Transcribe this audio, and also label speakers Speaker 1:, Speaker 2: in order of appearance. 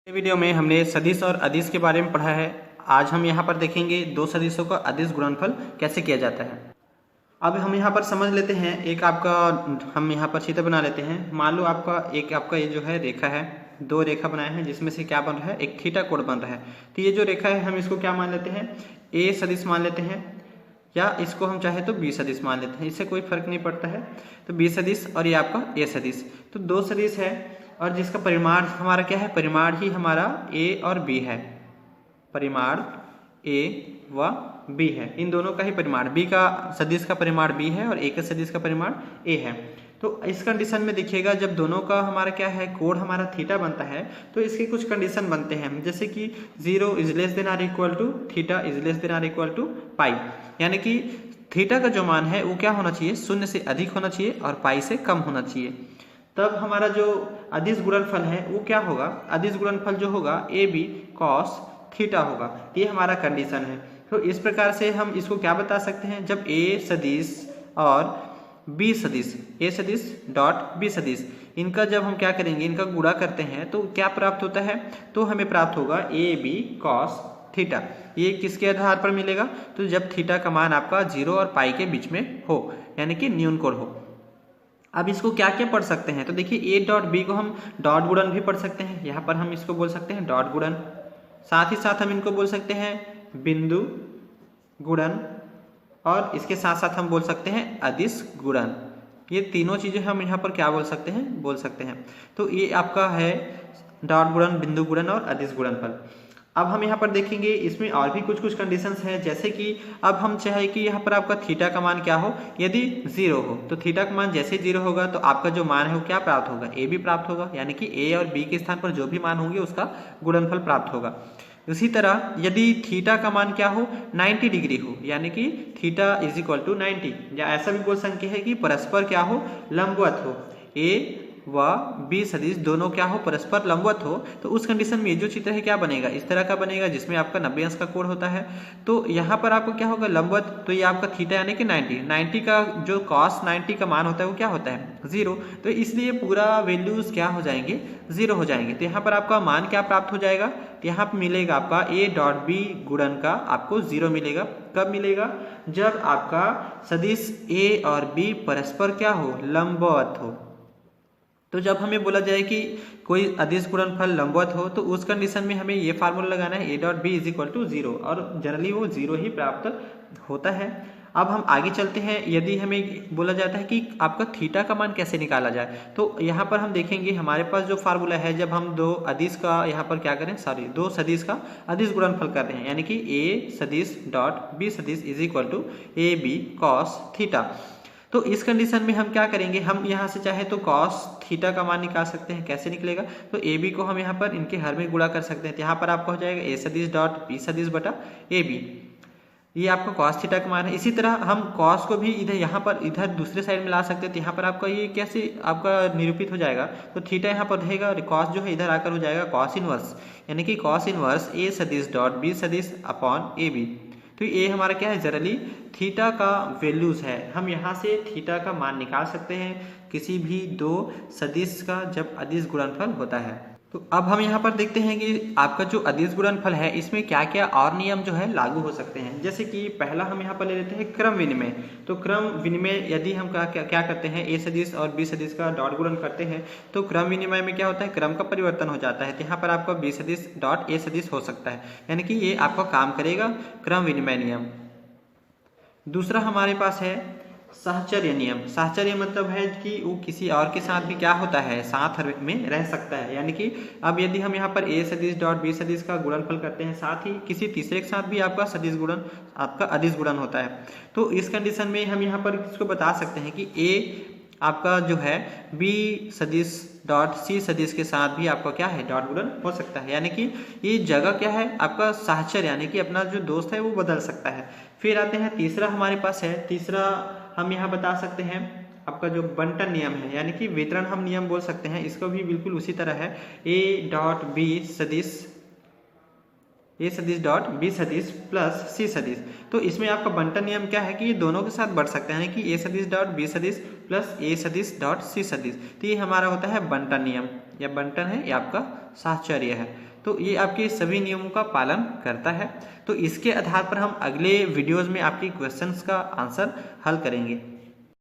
Speaker 1: Video में हमने सदिश और अदिश के बारे में पढ़ा है। आज हम यहाँ पर देखेंगे दो सदिशों का अदिश गुणनफल कैसे किया जाता है। अब हम यहाँ पर समझ लेते हैं, एक आपका हम यहाँ पर चित्र बना लेते हैं। मान लो आपका ये जो है रेखा है, दो रेखा बनाए हैं जिसमें से क्या बन रहा है, एक थीटा कोण बन रहा है। तो ये जो रेखा है हम इसको क्या मान लेते हैं, ए सदिश मान लेते हैं, या इसको हम चाहे तो बी सदिश मान लेते हैं, इससे कोई फर्क नहीं पड़ता है। तो बी सदिश और ये आपका ए सदिश, तो दो सदिश है और जिसका परिमाण हमारा क्या है, परिमाण ही हमारा ए और बी है। परिमाण ए व बी है, इन दोनों का ही परिमाण, बी का सदिश का परिमाण बी है और ए के सदिश का परिमाण ए है। तो इस कंडीशन में देखिएगा, जब दोनों का हमारा क्या है, कोण हमारा थीटा बनता है, तो इसके कुछ कंडीशन बनते हैं, जैसे कि 0 is less than or equal to theta is less than or equal to pi. यानी कि थीटा का जो मान है वो क्या होना चाहिए, 0 से अधिक होना चाहिए और पाई से कम होना चाहिए। तब हमारा जो अदिश गुणनफल है वो क्या होगा, अदिश गुणनफल जो होगा ए बी कॉस थीटा होगा। ये हमारा कंडीशन है। तो इस प्रकार से हम इसको क्या बता सकते हैं, जब ए सदिश और बी सदिश, ए सदिश डॉट बी सदिश, इनका जब हम क्या करेंगे, इनका गुणा करते हैं तो क्या प्राप्त होता है, तो हमें प्राप्त होगा ए बी कॉस थीटा। ये किसके आधार पर मिलेगा, तो जब थीटा का मान आपका 0 और पाई के बीच में हो, यानी कि न्यून कोण हो। अब इसको क्या क्या पढ़ सकते हैं, तो देखिए ए डॉट बी को हम डॉट गुणन भी पढ़ सकते हैं, यहाँ पर हम इसको बोल सकते हैं डॉट गुणन। साथ ही साथ हम इनको बोल सकते हैं बिंदु गुणन, और इसके साथ साथ हम बोल सकते हैं अदिश गुणन। ये तीनों चीजें हम यहाँ पर क्या बोल सकते हैं। तो ये आपका है डॉट गुणन, बिंदु गुणन और अदिश गुणनफल। अब हम यहाँ पर देखेंगे, इसमें और भी कुछ कंडीशंस हैं, जैसे कि अब हम चाहे कि यहाँ पर आपका थीटा का मान क्या हो, यदि 0 हो तो थीटा का मान जैसे 0 होगा तो आपका जो मान है वो क्या प्राप्त होगा, ए भी प्राप्त होगा, यानी कि ए और बी के स्थान पर जो भी मान होंगे उसका गुणनफल प्राप्त होगा। उसी तरह यदि थीटा का मान क्या हो, 90 डिग्री हो, यानी कि थीटा इज इक्वल टू 90, या ऐसा भी बोल सकते हैं कि परस्पर क्या हो, लंबवत हो, ए व बी सदिश दोनों क्या हो, परस्पर लंबवत हो। तो उस कंडीशन में ये जो चित्र है क्या बनेगा, इस तरह का बनेगा, जिसमें आपका 90 अंश का कोण होता है। तो यहाँ पर आपको क्या होगा, लंबवत, तो ये आपका थीटा यानी कि 90 का जो cos 90 का मान होता है वो क्या होता है, 0। तो इसलिए पूरा वैल्यूज क्या हो जाएंगे, 0 हो जाएंगे। तो यहाँ पर आपका मान क्या प्राप्त हो जाएगा, तो यहाँ पर मिलेगा आपका ए डॉट बी गुणन का आपको 0 मिलेगा। कब मिलेगा, जब आपका सदिश ए और बी परस्पर क्या हो, लंबवत हो। तो जब हमें बोला जाए कि कोई अदिश गुणनफल लंबवत हो, तो उस कंडीशन में हमें ये फार्मूला लगाना है, A dot B is equal to 0, और जनरली वो 0 ही प्राप्त होता है। अब हम आगे चलते हैं, यदि हमें बोला जाता है कि आपका थीटा का मान कैसे निकाला जाए, तो यहाँ पर हम देखेंगे हमारे पास जो फार्मूला है, जब हम दो अदिश का यहाँ पर क्या करें, दो सदिश का अदिश गुणनफल कर रहे हैं, यानी कि ए सदिश डॉट बी सदिश is equal to A B cos theta. तो इस कंडीशन में हम क्या करेंगे, हम यहाँ से चाहे तो cos थीटा का मान निकाल सकते हैं। कैसे निकलेगा, तो ए बी को हम यहाँ पर इनके हर में गुणा कर सकते हैं। तो यहाँ पर आपका हो जाएगा ए सदिश डॉट बी सदिश बटा ए बी, ये आपका cos थीटा का मान है। इसी तरह हम cos को भी इधर यहाँ पर इधर दूसरे साइड में ला सकते हैं। तो यहाँ पर आपका ये कैसे आपका निरूपित हो जाएगा, तो थीटा यहाँ पर रहेगा और cos जो है इधर आकर हो जाएगा cos इनवर्स, यानी कि cos इनवर्स ए सदिश डॉट बी सदिश अपॉन ए बी। तो ये हमारा क्या है, जनरली थीटा का वैल्यूज है। हम यहाँ से थीटा का मान निकाल सकते हैं किसी भी दो सदिश का जब अदिश गुणनफल होता है। तो अब हम यहाँ पर देखते हैं कि आपका जो अदिश गुणनफल है इसमें क्या क्या और नियम जो है लागू हो सकते हैं। जैसे कि पहला हम यहाँ पर ले लेते हैं क्रम विनिमय। तो क्रम विनिमय यदि हम क्या करते हैं, ए सदिश और बी सदिश का डॉट गुणन करते हैं, तो क्रम विनिमय में क्या होता है, क्रम का परिवर्तन हो जाता है। तो यहाँ पर आपका बी सदिश डॉट ए सदिश हो सकता है, यानी कि ये आपका काम करेगा क्रम विनिमय नियम। दूसरा हमारे पास है साहचर्य नियम। साहचर्य मतलब है कि वो किसी और के साथ भी क्या होता है, साथ में रह सकता है। यानी कि अब यदि हम यहाँ पर ए सदिश डॉट बी सदिश का गुणनफल करते हैं, साथ ही किसी तीसरे के साथ भी आपका सदिश गुणन आपका अदिश गुणन होता है, तो इस कंडीशन में हम यहाँ पर इसको बता सकते हैं कि ए आपका जो है बी सदिश डॉट सी सदिश के साथ भी आपका क्या है, डॉट गुणन हो सकता है। यानी कि ये जगह क्या है, आपका साहचर्य यानी कि अपना जो दोस्त है वो बदल सकता है। फिर आते हैं तीसरा हमारे पास है, तीसरा हम यहाँ बता सकते हैं आपका जो बंटन नियम है, यानी कि वितरण हम नियम बोल सकते हैं। इसको भी बिल्कुल उसी तरह है, ए डॉट बी सदिश ए सदिश डॉट बी सदिश प्लस सी सदिश। तो इसमें आपका बंटन नियम क्या है कि ये दोनों के साथ बढ़ सकते हैं, यानी कि ए सदिश डॉट बी सदिश प्लस ए सदिश डॉट सी सदिश। तो ये हमारा होता है बंटन नियम, या बंटन है या आपका साहचर्य है। तो ये आपके सभी नियमों का पालन करता है। तो इसके आधार पर हम अगले वीडियोज़ में आपकी क्वेश्चंस का आंसर हल करेंगे।